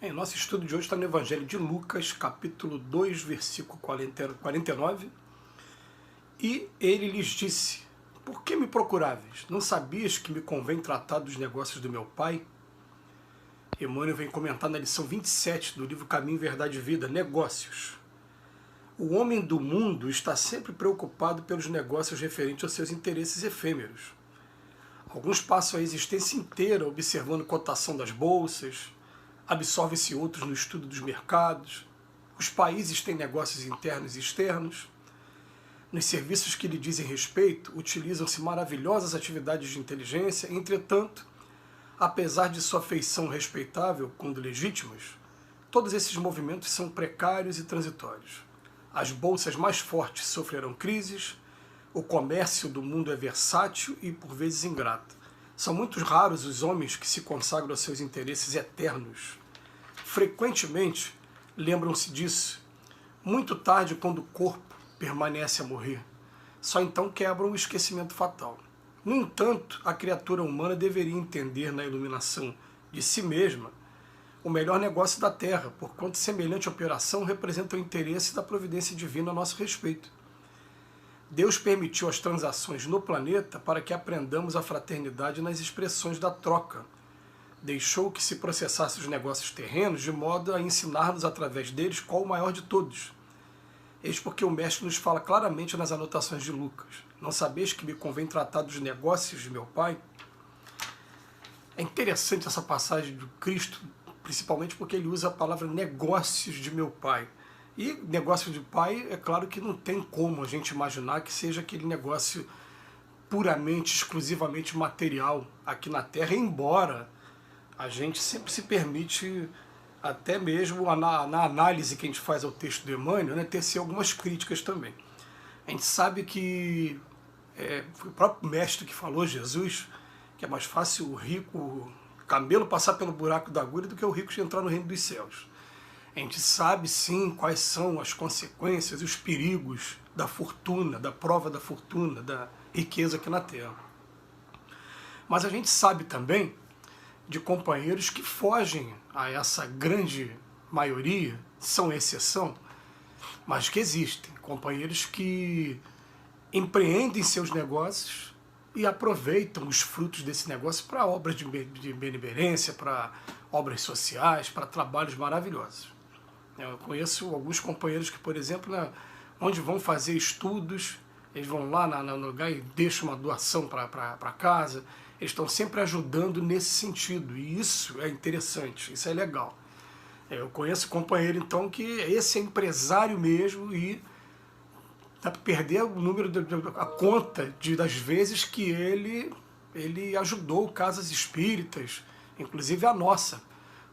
Nosso estudo de hoje está no Evangelho de Lucas, capítulo 2, versículo 49. E ele lhes disse: Por que me procuráveis? Não sabias que me convém tratar dos negócios do meu Pai? Emmanuel vem comentar na lição 27 do livro Caminho, Verdade e Vida, Negócios. O homem do mundo está sempre preocupado pelos negócios referentes aos seus interesses efêmeros. Alguns passam a existência inteira observando cotação das bolsas, absorvem-se outros no estudo dos mercados, os países têm negócios internos e externos. Nos serviços que lhe dizem respeito, utilizam-se maravilhosas atividades de inteligência, entretanto, apesar de sua feição respeitável, quando legítimas, todos esses movimentos são precários e transitórios. As bolsas mais fortes sofrerão crises, o comércio do mundo é versátil e, por vezes, ingrato. São muito raros os homens que se consagram aos seus interesses eternos. Frequentemente, lembram-se disso, muito tarde, quando o corpo permanece a morrer. Só então quebram o esquecimento fatal. No entanto, a criatura humana deveria entender na iluminação de si mesma o melhor negócio da Terra, porquanto semelhante operação representa o interesse da providência divina a nosso respeito. Deus permitiu as transações no planeta para que aprendamos a fraternidade nas expressões da troca. Deixou que se processasse os negócios terrenos de modo a ensinar-nos através deles qual o maior de todos. Eis porque o Mestre nos fala claramente nas anotações de Lucas. Não sabeis que me convém tratar dos negócios de meu Pai? É interessante essa passagem do Cristo, principalmente porque ele usa a palavra negócios de meu Pai. E negócio de pai, é claro que não tem como a gente imaginar que seja aquele negócio puramente, exclusivamente material aqui na Terra, embora a gente sempre se permite, até mesmo na análise que a gente faz ao texto do Emmanuel, né, tecer algumas críticas também. A gente sabe que foi o próprio Mestre que falou, Jesus, que é mais fácil o rico, camelo passar pelo buraco da agulha do que o rico entrar no reino dos céus. A gente sabe sim quais são as consequências e os perigos da fortuna, da prova da fortuna, da riqueza aqui na Terra. Mas a gente sabe também de companheiros que fogem a essa grande maioria, são exceção, mas que existem. Companheiros que empreendem seus negócios e aproveitam os frutos desse negócio para obras de benemerência, para obras sociais, para trabalhos maravilhosos. Eu conheço alguns companheiros que, por exemplo, onde vão fazer estudos, eles vão lá no lugar e deixam uma doação para casa. Eles estão sempre ajudando nesse sentido, e isso é interessante, isso é legal. Eu conheço companheiro, então, que esse é empresário mesmo e dá para perder o número, a conta das vezes que ele ajudou casas espíritas, inclusive a nossa,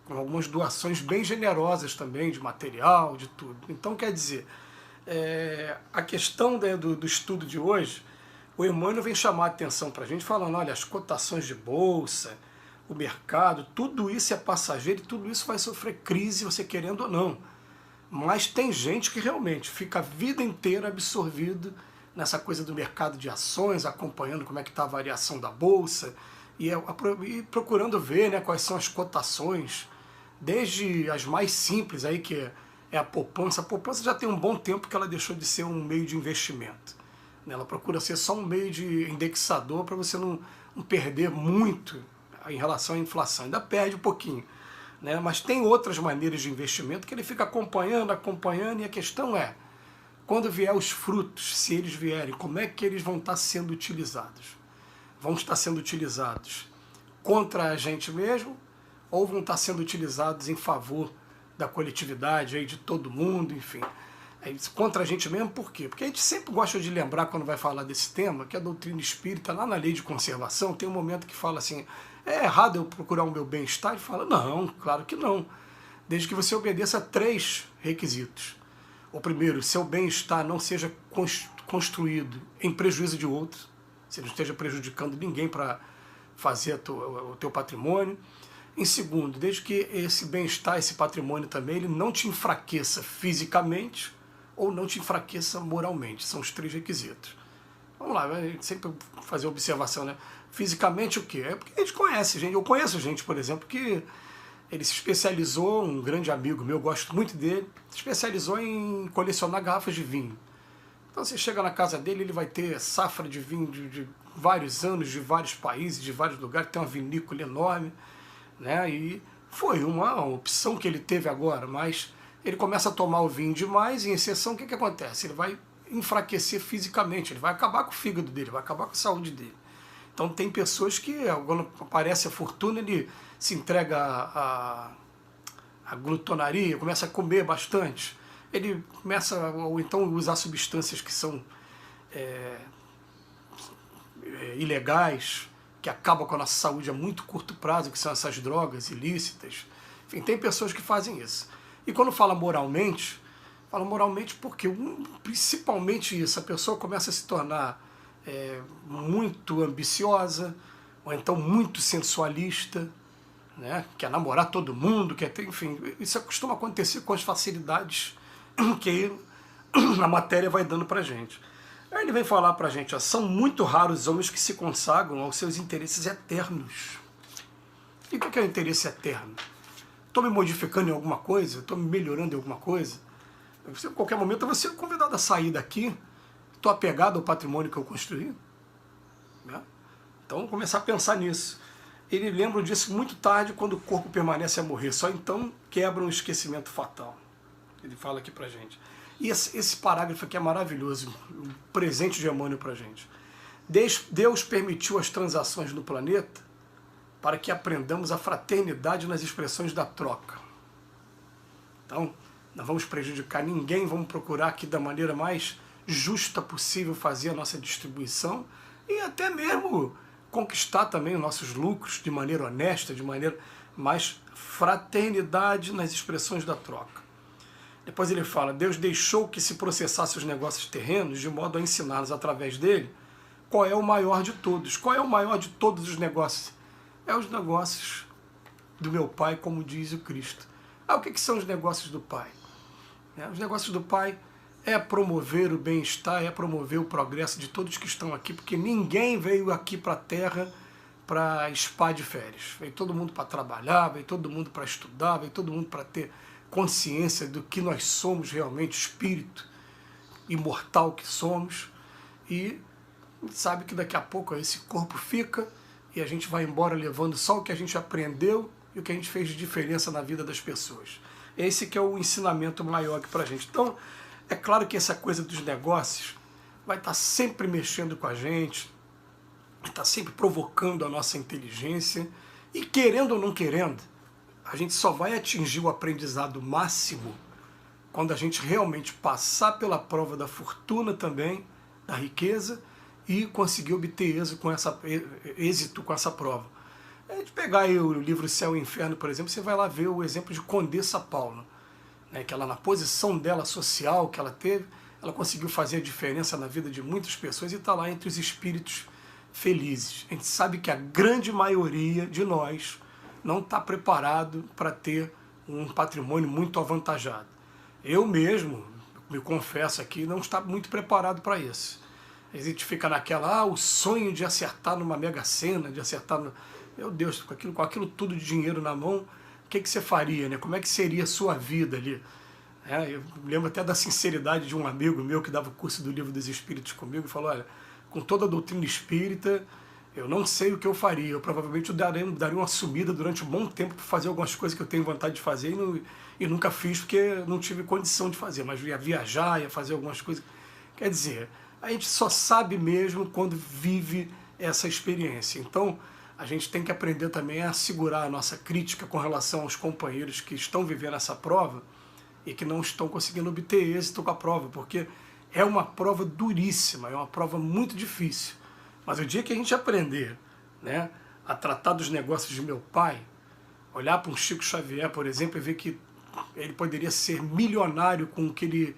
com algumas doações bem generosas também, de material, de tudo. Então, quer dizer, a questão do estudo de hoje, o Emmanuel vem chamar a atenção para a gente, falando, olha, as cotações de bolsa, o mercado, tudo isso é passageiro e tudo isso vai sofrer crise, você querendo ou não. Mas tem gente que realmente fica a vida inteira absorvido nessa coisa do mercado de ações, acompanhando como é que está a variação da bolsa, e procurando ver, né, quais são as cotações, desde as mais simples, aí, que é a poupança. A poupança já tem um bom tempo que ela deixou de ser um meio de investimento. Ela procura ser só um meio de indexador para você não perder muito em relação à inflação. Ainda perde um pouquinho, né? Mas tem outras maneiras de investimento que ele fica acompanhando, e a questão é, quando vier os frutos, se eles vierem, como é que eles vão estar sendo utilizados? Vão estar sendo utilizados contra a gente mesmo, ou vão estar sendo utilizados em favor da coletividade, aí, de todo mundo, enfim. Contra a gente mesmo, por quê? Porque a gente sempre gosta de lembrar, quando vai falar desse tema, que a doutrina espírita, lá na lei de conservação, tem um momento que fala assim, é errado eu procurar o meu bem-estar? Ele fala, não, claro que não. Desde que você obedeça a 3 requisitos. O primeiro, seu bem-estar não seja construído em prejuízo de outro, você não esteja prejudicando ninguém para fazer o teu patrimônio. Em segundo, desde que esse bem-estar, esse patrimônio também, ele não te enfraqueça fisicamente ou não te enfraqueça moralmente. São os 3 requisitos. Vamos lá, sempre fazer observação, né? Fisicamente o quê? É porque a gente conhece gente, eu conheço gente, por exemplo, que Ele se especializou, um grande amigo meu, gosto muito dele, se especializou em colecionar garrafas de vinho. Então você chega na casa dele, ele vai ter safra de vinho de vários anos, de vários países, de vários lugares, tem uma vinícola enorme, né? E foi uma opção que ele teve agora, mas ele começa a tomar o vinho demais, e em exceção, o que acontece? Ele vai enfraquecer fisicamente, ele vai acabar com o fígado dele, vai acabar com a saúde dele. Então tem pessoas que, quando aparece a fortuna, ele se entrega à glutonaria, começa a comer bastante. Ele começa, ou então, usar substâncias que são ilegais, que acabam com a nossa saúde a muito curto prazo, que são essas drogas ilícitas. Enfim, tem pessoas que fazem isso. E quando fala moralmente porque, principalmente isso, a pessoa começa a se tornar muito ambiciosa, ou então muito sensualista, né? Quer namorar todo mundo, quer ter, enfim, isso costuma acontecer com as facilidades que a matéria vai dando pra gente. Aí ele vem falar pra gente, ó, são muito raros os homens que se consagram aos seus interesses eternos. E o que é o interesse eterno? Estou me modificando em alguma coisa? Estou me melhorando em alguma coisa? Em qualquer momento eu vou ser convidado a sair daqui. Estou apegado ao patrimônio que eu construí. Né? Então, vou começar a pensar nisso. Ele lembra disso muito tarde, quando o corpo permanece a morrer. Só então quebra um esquecimento fatal. Ele fala aqui pra gente. E esse parágrafo aqui é maravilhoso, um presente de Emmanuel pra gente. Deus permitiu as transações no planeta para que aprendamos a fraternidade nas expressões da troca. Então, não vamos prejudicar ninguém, vamos procurar aqui da maneira mais justa possível fazer a nossa distribuição e até mesmo conquistar também os nossos lucros de maneira honesta, de maneira mais fraternidade nas expressões da troca. Depois ele fala, Deus deixou que se processasse os negócios terrenos de modo a ensinar-nos através dele qual é o maior de todos. Qual é o maior de todos os negócios? É os negócios do meu Pai, como diz o Cristo. O que são os negócios do Pai? Os negócios do Pai é promover o bem-estar, é promover o progresso de todos que estão aqui, porque ninguém veio aqui para a Terra para spa de férias. Veio todo mundo para trabalhar, veio todo mundo para estudar, veio todo mundo para ter consciência do que nós somos realmente, espírito imortal que somos, e sabe que daqui a pouco esse corpo fica e a gente vai embora levando só o que a gente aprendeu e o que a gente fez de diferença na vida das pessoas. Esse que é o ensinamento maior aqui pra gente. Então, é claro que essa coisa dos negócios vai estar sempre mexendo com a gente, vai estar sempre provocando a nossa inteligência, e querendo ou não querendo, a gente só vai atingir o aprendizado máximo quando a gente realmente passar pela prova da fortuna também, da riqueza, e conseguir obter êxito com essa prova. A gente pegar aí o livro Céu e Inferno, por exemplo, você vai lá ver o exemplo de Condessa Paula, né, que ela, na posição dela social que ela teve, ela conseguiu fazer a diferença na vida de muitas pessoas e está lá entre os espíritos felizes. A gente sabe que a grande maioria de nós não está preparado para ter um patrimônio muito avantajado. Eu mesmo, me confesso aqui, não está muito preparado para isso. A gente fica naquela, o sonho de acertar numa Mega Sena, de acertar no... Meu Deus, com aquilo tudo de dinheiro na mão, o que você faria, né? Como é que seria a sua vida ali? Eu lembro até da sinceridade de um amigo meu que dava o curso do Livro dos Espíritos comigo e falou, olha, com toda a doutrina espírita, eu não sei o que eu faria, eu provavelmente daria uma sumida durante um bom tempo para fazer algumas coisas que eu tenho vontade de fazer e nunca fiz porque não tive condição de fazer, mas ia viajar, ia fazer algumas coisas. Quer dizer, a gente só sabe mesmo quando vive essa experiência. Então, a gente tem que aprender também a segurar a nossa crítica com relação aos companheiros que estão vivendo essa prova e que não estão conseguindo obter êxito com a prova, porque é uma prova duríssima, é uma prova muito difícil. Mas o dia que a gente aprender, né, a tratar dos negócios de meu pai, olhar para um Chico Xavier, por exemplo, e ver que ele poderia ser milionário com o que ele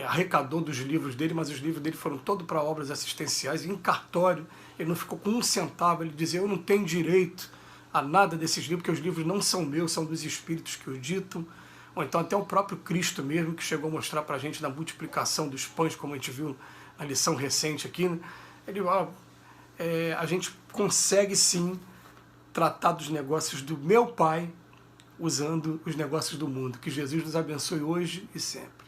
arrecadou dos livros dele, mas os livros dele foram todos para obras assistenciais, em cartório, ele não ficou com um centavo, ele dizia, eu não tenho direito a nada desses livros, porque os livros não são meus, são dos espíritos que os ditam. Ou então até o próprio Cristo mesmo, que chegou a mostrar para a gente na multiplicação dos pães, como a gente viu na lição recente aqui, né? Ele a gente consegue sim tratar dos negócios do meu pai usando os negócios do mundo. Que Jesus nos abençoe hoje e sempre.